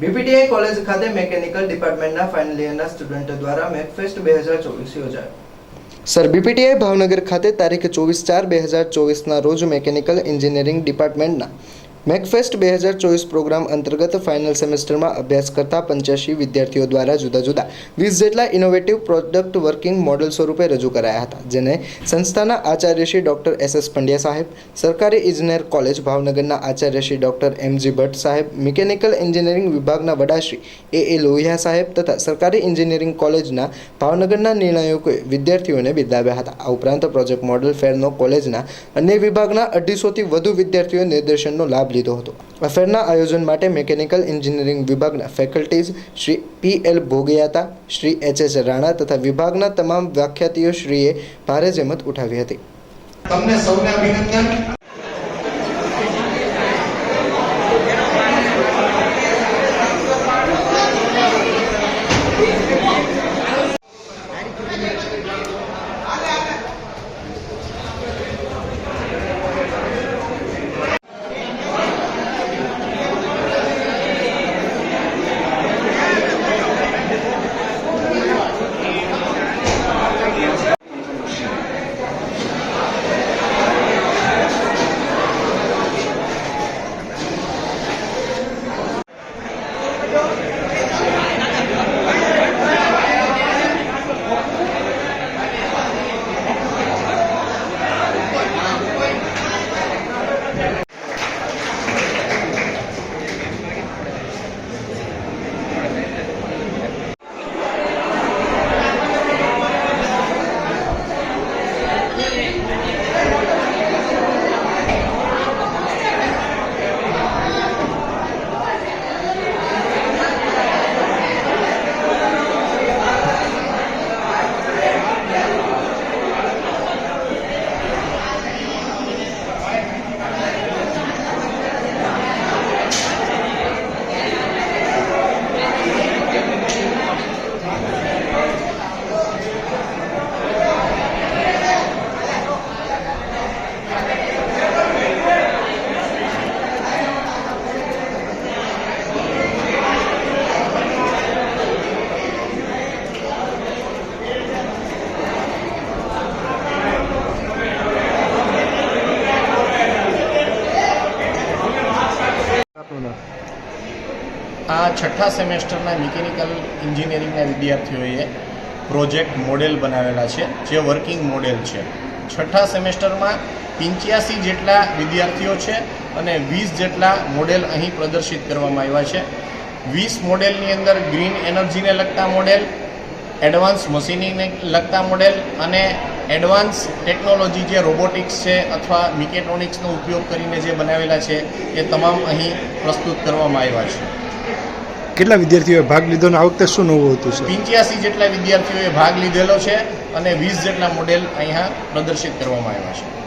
બીપીટીઆઈ college ખાતે mechanical ડિપાર્ટમેન્ટના final યરના સ્ટુડન્ટો દ્વારા મેકફેસ્ટ 2024 યોજાયો। સર બીપીટીઆઈ ભાવનગર ખાતે તારીખ 24/4/2024ના રોજ મેકેનિકલ એન્જિનિયરિંગ ડિપાર્ટમેન્ટના મેકફેસ્ટ 2024 પ્રોગ્રામ અંતર્ગત ફાઇનલ સેમેસ્ટરમાં અભ્યાસ કરતા 85 વિદ્યાર્થીઓ દ્વારા જુદા જુદા 20 જેટલા ઇનોવેટિવ પ્રોડક્ટ વર્કિંગ મોડેલ સ્વરૂપે રજૂ કરાયા હતા, જેને સંસ્થાના આચાર્ય શ્રી ડૉક્ટર એસ પંડ્યા સાહેબ, સરકારી ઇજનેર કોલેજ ભાવનગરના આચાર્ય શ્રી ડૉક્ટર એમ.જી. ભટ્ટ સાહેબ, મિકેનિકલ એન્જિનિયરિંગ વિભાગના વડાશ્રી એ લોહિયા સાહેબ તથા સરકારી એન્જિનિયરિંગ કોલેજના ભાવનગરના નિર્ણાયકોએ વિદ્યાર્થીઓને બિરદાવ્યા હતા। આ ઉપરાંત પ્રોજેક્ટ મોડેલ ફેરનો કોલેજના અન્ય વિભાગના 250થી વધુ વિદ્યાર્થીઓએ નિદર્શનનો લાભ લીધો હતો। અફેરના આયોજન માટે મેકેનિકલ એન્જિનિયરિંગ વિભાગના ફેકલ્ટીઝ શ્રી પી.એલ. ભોગિયાતા, શ્રી એચ.એસ. રાણા તથા વિભાગના તમામ વ્યાખ્યાતીઓશ્રીએ ભારે જહેમત ઉઠાવી હતી। તમને સૌને અભિનંદન। આ છઠ્ઠા સેમેસ્ટરના મિકેનિકલ એન્જિનિયરિંગના વિદ્યાર્થીઓએ પ્રોજેક્ટ મોડેલ બનાવેલા છે, જે વર્કિંગ મોડેલ છે। છઠ્ઠા સેમેસ્ટરમાં 85 જેટલા વિદ્યાર્થીઓ છે અને 20 જેટલા મોડેલ અહીં પ્રદર્શિત કરવામાં આવ્યા છે। 20 મોડેલની અંદર ગ્રીન એનર્જીને લગતા મોડેલ, એડવાન્સ મશીનિંગને લગતા મોડેલ અને એડવાન્સ ટેકનોલોજી જે રોબોટિક્સ છે અથવા મિકેટ્રોનિક્સનો ઉપયોગ કરીને જે બનાવેલા છે એ તમામ અહીં પ્રસ્તુત કરવામાં આવ્યા છે। કેટલા વિદ્યાર્થીઓએ ભાગ લીધો અને આ વખતે શું નવું હતું? 85 જેટલા વિદ્યાર્થીઓએ ભાગ લીધેલો છે અને 20 જેટલા મોડેલ અહીંયા પ્રદર્શિત કરવામાં આવ્યા છે।